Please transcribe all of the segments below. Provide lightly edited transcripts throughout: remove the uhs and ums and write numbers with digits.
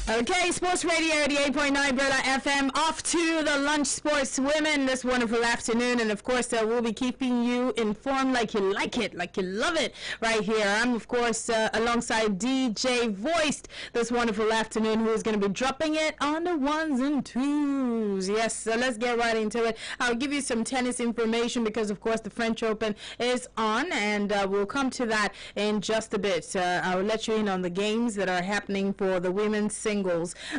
Okay, Sports Radio 88.9 Brother FM, off to the Lunch Sports Women this wonderful afternoon. And of course, we'll be keeping you informed like you like it, like you love it right here. I'm, of course, alongside DJ Voiced this wonderful afternoon, who is going to be dropping it on the ones and twos. Yes, so let's get right into it. I'll give you some tennis information because, of course, the French Open is on, and we'll come to that in just a bit. I'll let you in on the games that are happening for the women's singles.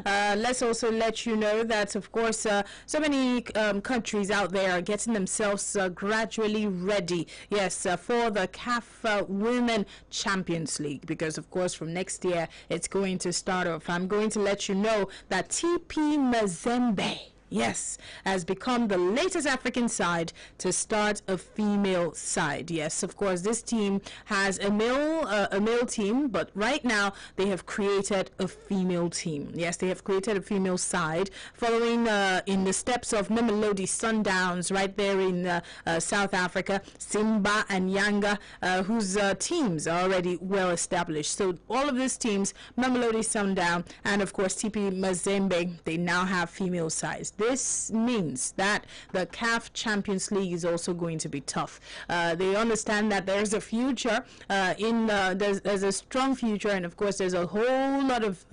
Let's also let you know that, of course, so many countries out there are getting themselves gradually ready, yes, for the CAF Women Champions League, because, of course, from next year it's going to start off. I'm going to let you know that TP Mazembe, yes, has become the latest African side to start a female side. Yes, of course, this team has a male team, but right now they have created a female team. Yes, they have created a female side following in the steps of Mamelodi Sundowns right there in South Africa, Simba and Yanga, whose teams are already well established. So all of these teams, Mamelodi Sundown and of course TP Mazembe, they now have female sides. This means that the CAF Champions League is also going to be tough. They understand that there's a future there's a strong future, and of course there's a whole lot of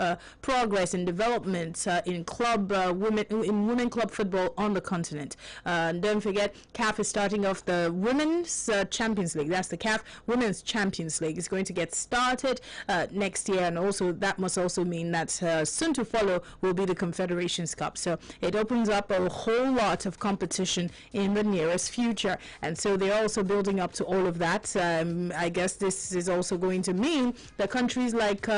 progress and development in women club football on the continent. Don't forget, CAF is starting off the Women's Champions League. That's the CAF Women's Champions League. It's going to get started next year, and also that must also mean that soon to follow will be the Confederations Cup. So it opens up a whole lot of competition in the nearest future, and so they're also building up to all of that. I guess this is also going to mean that countries like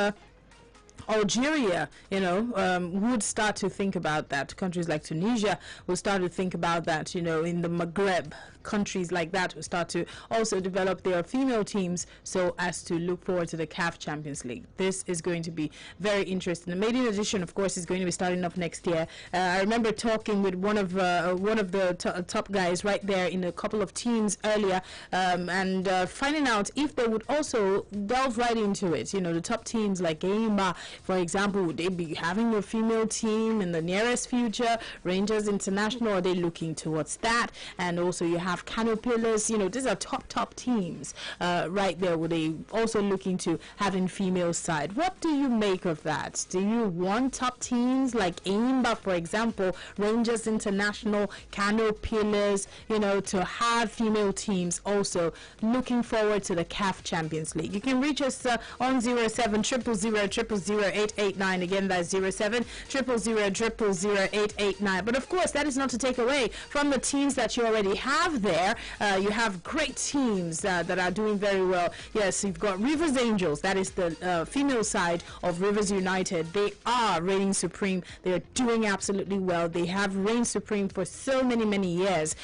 Algeria, would start to think about that. Countries like Tunisia will start to think about that, in the Maghreb. Countries like that will start to also develop their female teams so as to look forward to the CAF Champions League. This is going to be very interesting. The maiden edition, of course, is going to be starting up next year. I remember talking with one of the top guys right there in a couple of teams earlier, and finding out if they would also delve right into it. The top teams like Eimba, for example, would they be having a female team in the nearest future? Rangers International, are they looking towards that? And also you have Kano Pillars. These are top teams right there. Were they also looking to having female side? What do you make of that? Do you want top teams like Eimba, for example, Rangers International, Kano Pillars, to have female teams also looking forward to the CAF Champions League? You can reach us on 07 000 889. Again, that's 07 000 889. But of course, that is not to take away from the teams that you already have there. You have great teams that are doing very well. Yes, you've got Rivers Angels. That is the female side of Rivers United. They are reigning supreme. They are doing absolutely well. They have reigned supreme for so many years.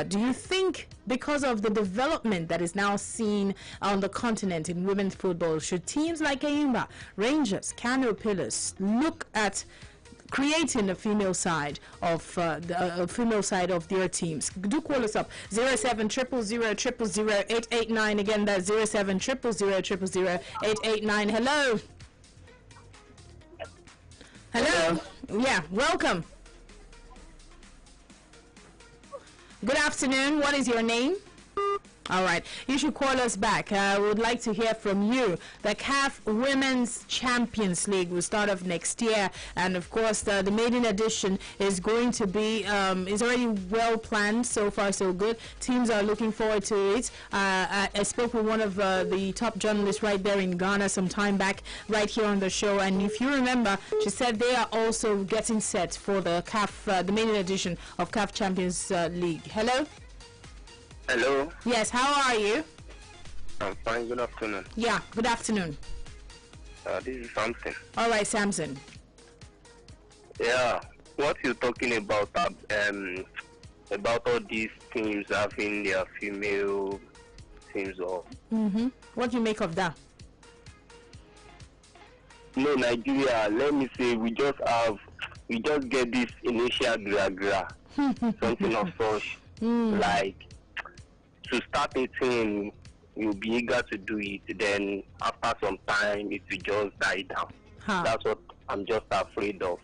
Do you think, because of the development that is now seen on the continent in women's football, should teams like Eimba, Rangers, Kano Pillars look at creating a female side of their teams? Do call us up 07 000 889. Again, that's 07 000 889. Hello. Yeah, welcome. Good afternoon. What is your name? All right, you should call us back. We would like to hear from you. The CAF Women's Champions League will start off next year, and of course the maiden edition is going to be is already well planned. So far so good. Teams are looking forward to it. I spoke with one of the top journalists right there in Ghana some time back, right here on the show, and if you remember, she said they are also getting set for the CAF the maiden edition of CAF Champions League. Hello. Hello. Yes, how are you? I'm fine. Good afternoon. Yeah, good afternoon. This is Samson. All right, Samson. Yeah, what you're talking about all these teams having their female teams or. What do you make of that? No, Nigeria. Let me say, we just get this initial gra something of such like. To start a team, you'll be eager to do it. Then after some time, it will just die down. That's what I'm just afraid of.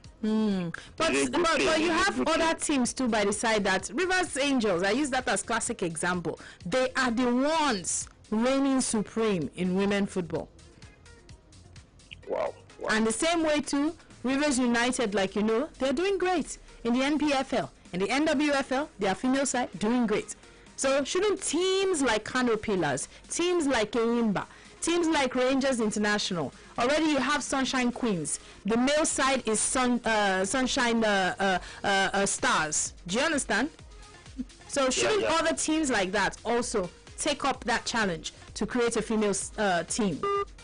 But you have other teams too by the side that Rivers Angels, I use that as classic example. They are the ones reigning supreme in women football. Wow. And the same way too, Rivers United, like you know, they're doing great in the NPFL. In the NWFL, their female side doing great. So shouldn't teams like Kano Pillars, teams like Enyimba, teams like Rangers International, already you have Sunshine Queens. The male side is Sunshine Stars. Do you understand? So shouldn't other teams like that also take up that challenge to create a female team?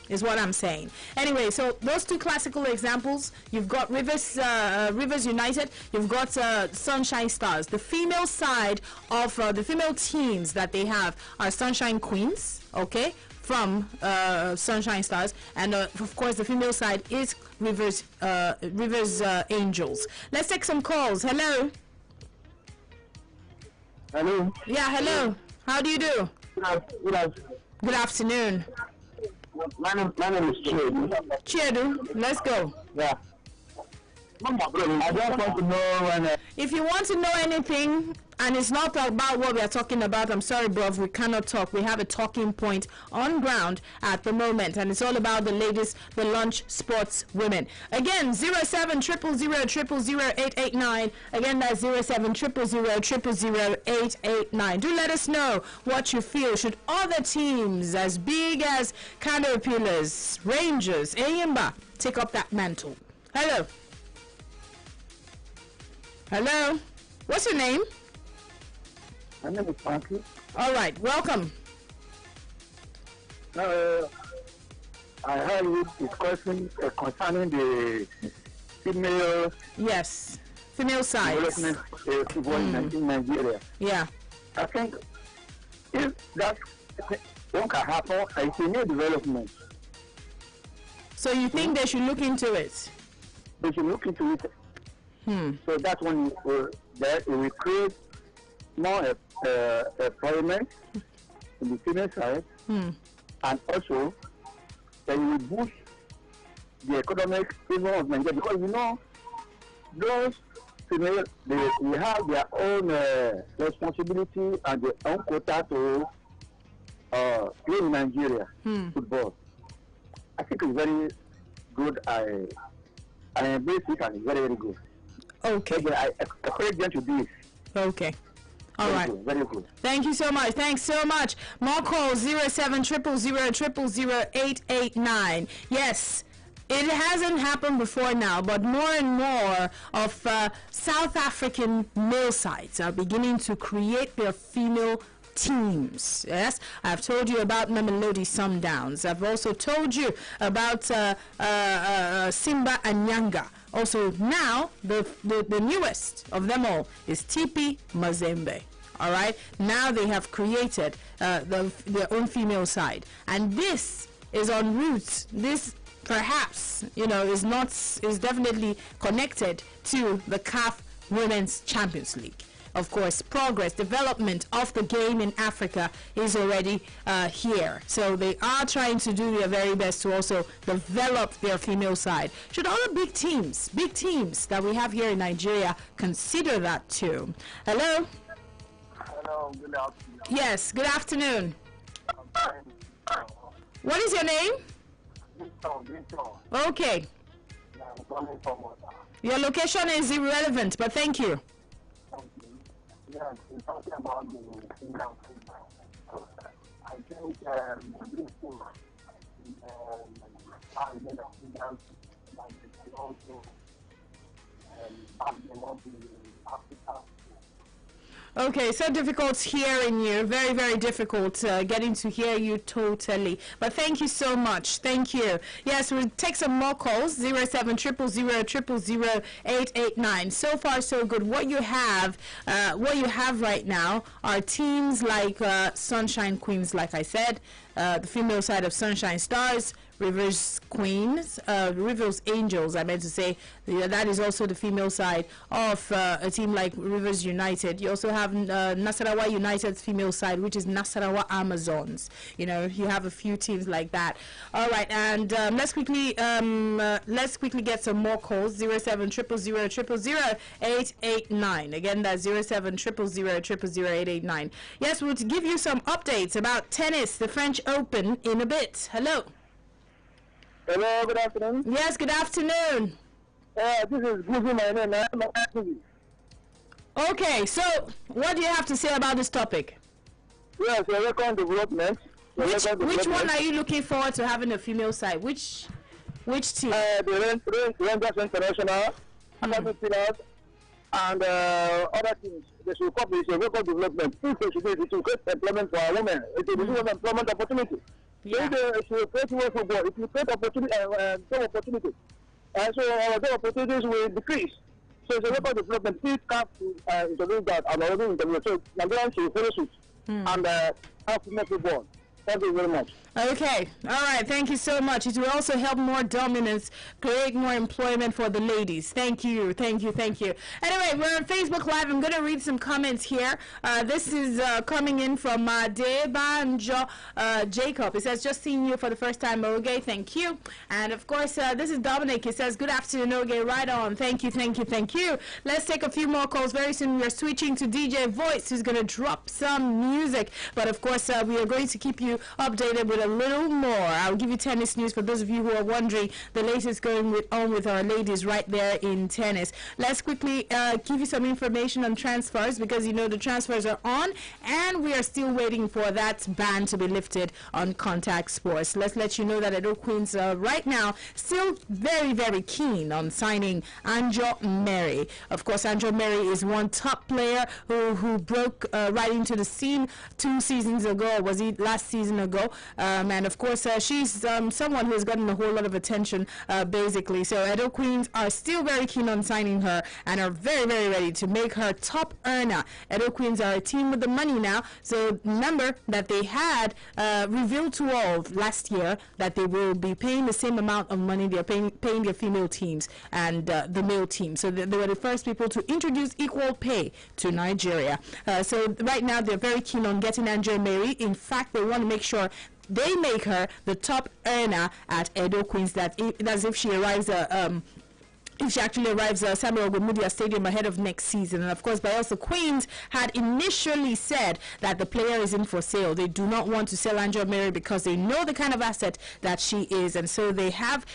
Is what I'm saying. Anyway, so those two classical examples, you've got Rivers United, you've got Sunshine Stars. The female side of the female teams that they have are Sunshine Queens, okay, from Sunshine Stars, and of course the female side is Rivers Angels. Let's take some calls. Hello. Hello. Yeah, hello. How do you do? Good afternoon. My name is Chiedu. Chiedu, let's go. Yeah. I just want to know when... If you want to know anything, and it's not about what we are talking about, I'm sorry, bruv, we cannot talk. We have a talking point on ground at the moment, and it's all about the ladies, the lunch sports women. Again, 0700000889. Again, that's 0700000889. Do let us know what you feel. Should other teams as big as Caterpillars, Rangers, Enyimba take up that mantle? Hello. Hello. What's your name? My name is Frankie. All right, welcome. I heard you discussing concerning the female Yes, female sides. development football in Nigeria. Yeah. I think if that one can happen, it's a new development. So you think they should look into it? They should look into it. So that one that will create more employment in the female side, and also they will boost the economic freedom of Nigeria, because you know those female they have their own responsibility and their own quota to play in Nigeria football. I think it's very good. I embrace it, and it's very, very good. Okay. I encourage them to do it. Okay. All right. Very good. Thank you so much. Thanks so much. More calls 0700000889. Yes. It hasn't happened before now, but more and more of South African male sides are beginning to create their female teams. Yes, I've told you about Mamelodi Sundowns. I've also told you about Simba and Nyanga. Also now the newest of them all is TP Mazembe. All right, now they have created their own female side, and this is on roots. This perhaps is definitely connected to the CAF Women's Champions League. Of course, progress, development of the game in Africa is already here. So they are trying to do their very best to also develop their female side. Should other big teams that we have here in Nigeria consider that too? Hello? Hello, good afternoon. Yes, good afternoon. What is your name? Victor. Okay. I'm coming from Water. Your location is irrelevant, but thank you. Yes, we're talking about the female football. I think this team has been a female like they can also back them up in Africa. Okay, so difficult hearing you. Very, very difficult getting to hear you totally. But thank you so much. Thank you. Yes, we'll take some more calls. 0700000889. So far, so good. What you have right now are teams like Sunshine Queens, like I said. the female side of Sunshine Stars, Rivers Queens, Rivers Angels, I meant to say. That is also the female side of a team like Rivers United. You also have Nasarawa United's female side, which is Nasarawa Amazons. You know, you have a few teams like that. All right, and let's quickly get some more calls. 07000000889. Again, that's 07000000889. Yes, we'll give you some updates about tennis, the French Open, in a bit. Hello. Hello, good afternoon. Yes, good afternoon. This is Guzi, my name. Okay, so what do you have to say about this topic? Yes, record development. Which one are you looking forward to having a female side? Which team? The Rangers International, Academy Pillars, and other teams. They should copy a record development. If they should do it, it will create employment for our women. It will give them employment opportunity. Yeah. If they should create more football, it will create opportunity, job opportunity. So our job opportunities will decrease. So it's a record development. Please have to introduce that and already introduce. So Nigerians should follow suit and have to make football. Thank you very much. Okay, all right, thank you so much. It will also help more dominance, create more employment for the ladies. Thank you. Anyway, we're on Facebook Live. I'm going to read some comments here. This is coming in from Debanjo Jacob. It says, just seeing you for the first time, Oge. Thank you. And of course, this is Dominic. It says, good afternoon, Oge. Right on. Thank you. Let's take a few more calls. Very soon we're switching to DJ Voice, who's going to drop some music. But of course, we are going to keep you updated with a little more. I'll give you tennis news for those of you who are wondering the latest going on with our ladies right there in tennis. Let's quickly give you some information on transfers, because you know the transfers are on and we are still waiting for that ban to be lifted on contact sports. Let's let you know that Edo Queens right now still very, very keen on signing Anjo Mary. Of course, Anjo Mary is one top player who broke right into the scene 2 seasons ago. Was it last season ago? And of course, she's someone who has gotten a whole lot of attention, basically. So Edo Queens are still very keen on signing her and are very, very ready to make her top earner. Edo Queens are a team with the money now. So remember that they had revealed to all last year that they will be paying the same amount of money they're paying their female teams and the male team. So they were the first people to introduce equal pay to Nigeria. So right now they're very keen on getting Anjo Mary. In fact, they want to make sure they make her the top earner at Edo Queens. That's if she arrives if she actually arrives at Samuel Ogumudia Stadium ahead of next season. And of course, Bayelsa Queens had initially said that the player is in for sale. They do not want to sell Anjo Mary because they know the kind of asset that she is, and so they have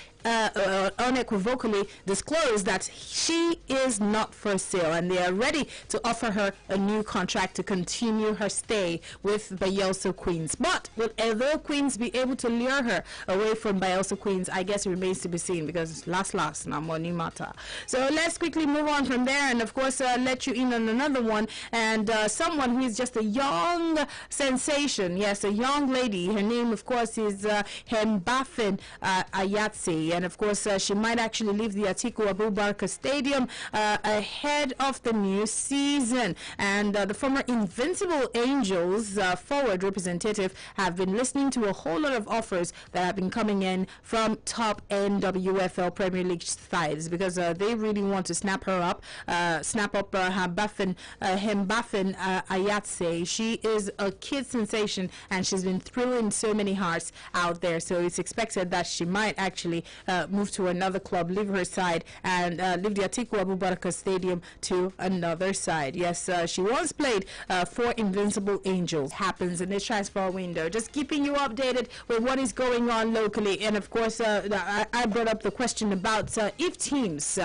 unequivocally disclosed that she is not for sale, and they are ready to offer her a new contract to continue her stay with Bayelsa Queens. But will Edo Queens be able to lure her away from Bayelsa Queens? I guess it remains to be seen, because last now money matter. So let's quickly move on from there, and of course let you in on another one, and someone who is just a young sensation. Yes, a young lady. Her name, of course, is Hembafin Ayatse. And of course, she might actually leave the Atiku Abubakar Stadium ahead of the new season. And the former Invincible Angels forward representative have been listening to a whole lot of offers that have been coming in from top NWFL Premier League sides, because they really want to snap up Hembafin Ayatse. She is a kid sensation, and she's been thrilling so many hearts out there. So it's expected that she might actually move to another club, leave her side, and leave the Atiku Abubakar Stadium to another side. Yes, she once played for Invincible Angels. Happens in this transfer window. Just keeping you updated with what is going on locally. And of course, I brought up the question about if teams,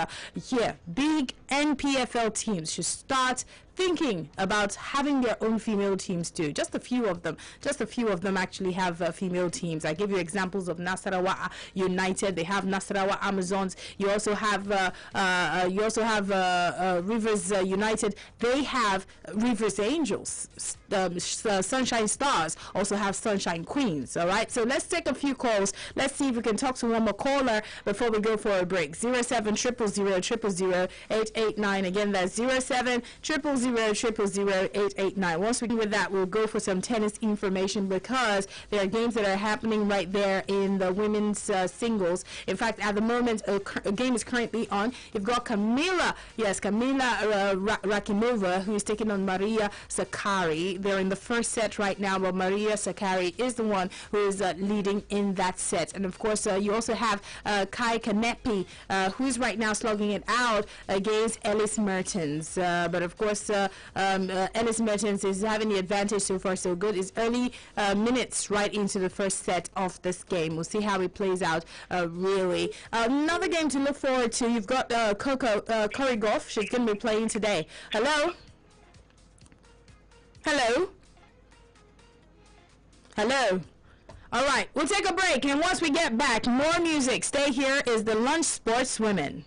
big NPFL teams should start thinking about having their own female teams too. Just a few of them actually have female teams. I give you examples of Nasarawa United. They have Nasarawa Amazons. You also have Rivers United. They have Rivers Angels. Sunshine Stars also have Sunshine Queens. All right. So let's take a few calls. Let's see if we can talk to one more caller before we go for a break. 07000000889. Again, that's 07000000889. 889. Once we're done with that, we'll go for some tennis information because there are games that are happening right there in the women's singles. In fact, at the moment, a game is currently on. You've got Kamila Rakimova, who is taking on Maria Sakkari. They're in the first set right now, but Maria Sakkari is the one who is leading in that set. And of course, you also have Kai Kanepi, who's right now slugging it out against Ellis Mertens. But of course, Ellis Mertens is having the advantage so far so good. It's early minutes right into the first set of this game. We'll see how it plays out, really. Another game to look forward to, you've got Corey Goff. She's going to be playing today. Hello? Hello? Hello? All right, we'll take a break, and once we get back, more music. Stay here. Is the Lunch Sports Women.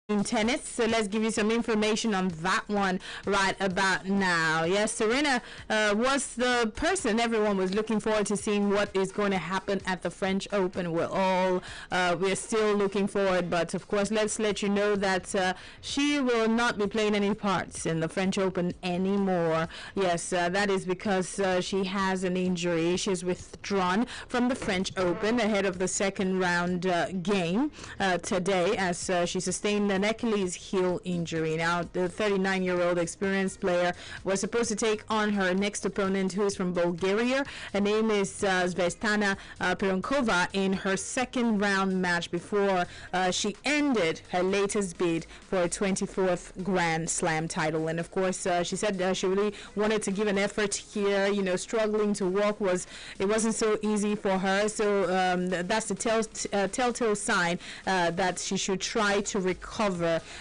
in tennis. So let's give you some information on that one right about now. Yes, Serena was the person everyone was looking forward to seeing what is going to happen at the French Open. We're still looking forward, but of course let's let you know that she will not be playing any parts in the French Open anymore. Yes, that is because she has an injury. She's withdrawn from the French Open ahead of the second round game today, as she sustained an Achilles heel injury. Now, the 39-year-old experienced player was supposed to take on her next opponent, who is from Bulgaria. Her name is Svetlana Pironkova, in her second round match before she ended her latest bid for a 24th Grand Slam title. And of course, she said she really wanted to give an effort here. You know, struggling to walk wasn't so easy for her. So that's the telltale sign that she should try to recover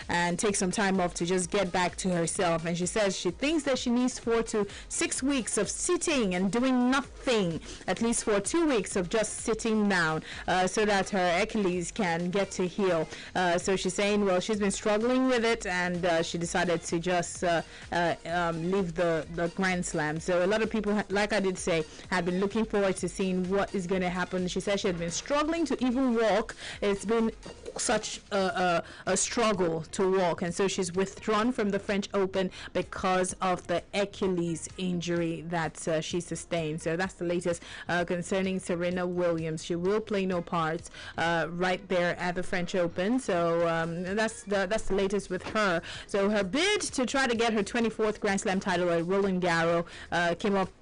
and take some time off to just get back to herself. And she says she thinks that she needs 4 to 6 weeks of sitting and doing nothing, at least for 2 weeks of just sitting down, so that her Achilles can get to heal. So she's saying, well, she's been struggling with it, and she decided to just leave the Grand Slam. So a lot of people, like I did say, had been looking forward to seeing what is going to happen. She said she had been struggling to even walk. It's been such a struggle to walk, and so she's withdrawn from the French Open because of the Achilles injury that she sustained. So that's the latest concerning Serena Williams. She will play no parts right there at the French Open. So that's the latest with her. So her bid to try to get her 24th Grand Slam title at Roland Garros came up.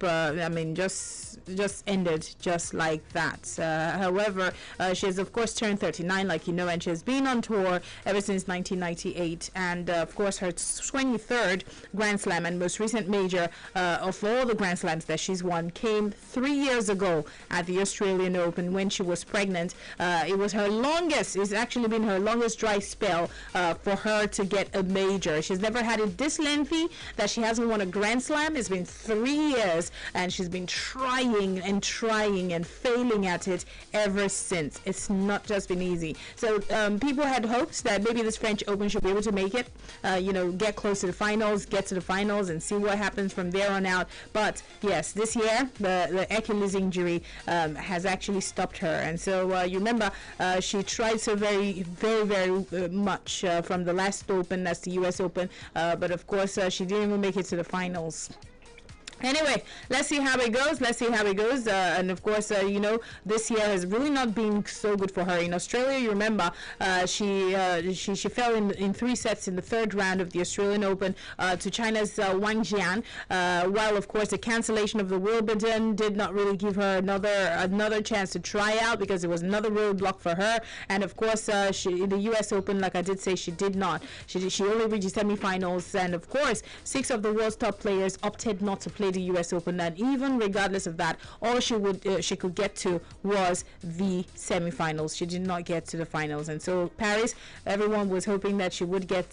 Just ended just like that. However, she has of course turned 39, like you know, and she has been on tour ever since 1998, and of course her 23rd Grand Slam and most recent major of all the Grand Slams that she's won came 3 years ago at the Australian Open when she was pregnant. It was her longest, it's actually been her longest dry spell for her to get a major. She's never had it this lengthy that she hasn't won a Grand Slam. It's been 3 years, and she's been trying and failing at it ever since. It's not just been easy. So people had hopes that maybe this French Open should be able to make it, get close to the finals, get to the finals, and see what happens from there on out. But yes, this year the Achilles injury has actually stopped her, and so you remember she tried so very, very, very much from the last Open, that's the US Open, but of course she didn't even make it to the finals. Anyway, let's see how it goes. And of course, this year has really not been so good for her. In Australia, you remember, she fell in 3 sets in the third round of the Australian Open to China's Wang Jian. While of course the cancellation of the Wimbledon did not really give her another chance to try out, because it was another roadblock for her. And of course, in the U.S. Open, like I did say, she did not. She only reached semi-finals, and of course, 6 of the world's top players opted not to play the US Open, and even regardless of that, all she could get to was the semi-finals. She did not get to the finals, and so Paris, everyone was hoping that she would get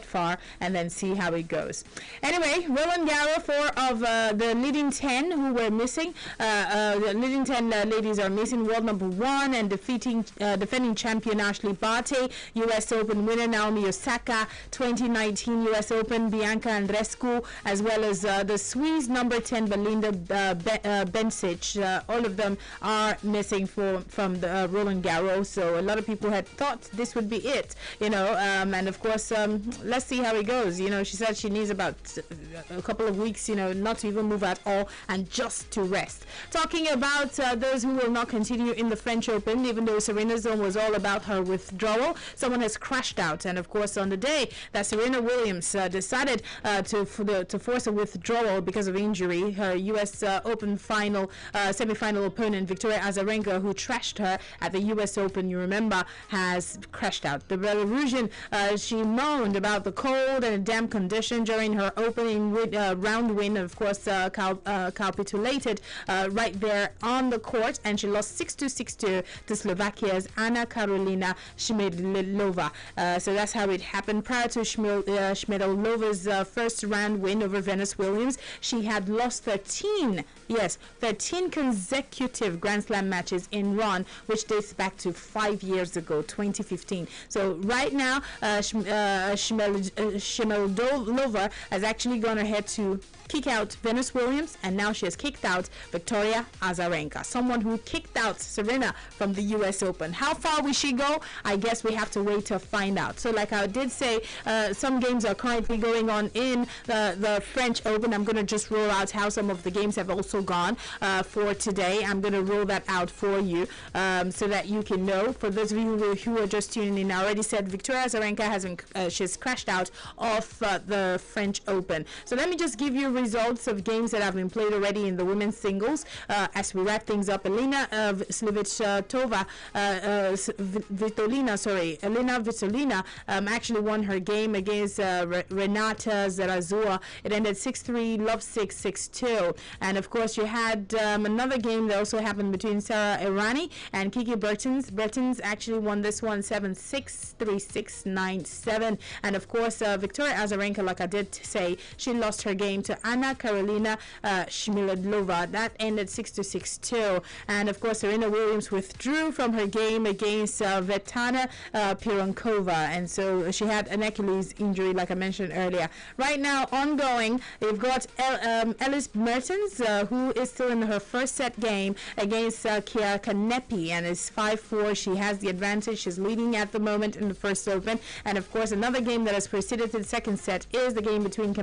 far and then see how it goes. Anyway, Roland Garros, 4 of the leading 10 who were missing, the leading 10 ladies are missing. World number 1 and defending champion Ashley Barty, US Open winner Naomi Osaka, 2019 US Open Bianca Andreescu, as well as the Swiss number 10 Belinda Bencic. All of them are missing from the Roland Garros. So a lot of people had thought this would be it, and of course, let's see how it goes. She said she needs about a couple of weeks, not to even move at all and just to rest. Talking about those who will not continue in the French Open, even though Serena's zone was all about her withdrawal, someone has crashed out. And of course, on the day that Serena Williams decided to force a withdrawal because of injury, her US Open semi-final opponent Victoria Azarenka, who trashed her at the US Open, you remember, has crashed out. The Belarusian, she moaned about the cold and damp condition during her opening round win. Of course, capitulated right there on the court, and she lost 6-2, 6-2 to Slovakia's Anna Karolina Shmedlova. So that's how it happened. Prior to Shmedlova's first round win over Venus Williams, she had lost 13 consecutive Grand Slam matches in run, which dates back to 5 years ago, 2015. So right now, Shmeldova has actually gone ahead to kick out Venus Williams, and now she has kicked out Victoria Azarenka, someone who kicked out Serena from the US Open. How far will she go? I guess we have to wait to find out. So like I did say, some games are currently going on in the French Open. I'm going to just roll out how some of the games have also gone for today. I'm going to roll that out for you so that you can know. For those of you who are just tuning in, I already said Victoria Azarenka she's crashed out of the French Open. So let me just give you results of games that have been played already in the women's singles as we wrap things up. Elena Svitolina actually won her game against Renata Zarazua. It ended 6-3, love 6, 6-2. And of course you had another game that also happened between Sarah Irani and Kiki Bertens. Bertens actually won this one 7-6, 3-6, 9-7. And of course Victoria Azarenka, like I did say, she lost her game to Anna Karolina Shmiladlova. That ended 6-6, 2. And of course Serena Williams withdrew from her game against Vetana Pironkova, and so she had an Achilles injury, like I mentioned earlier. Right now, ongoing, we've got Ellis Mertens, who is still in her first set game against Chiara Kanepi, and is 5-4. She has the advantage. She's leading at the moment in the first open. And of course, another game that has proceeded to the second set is the game between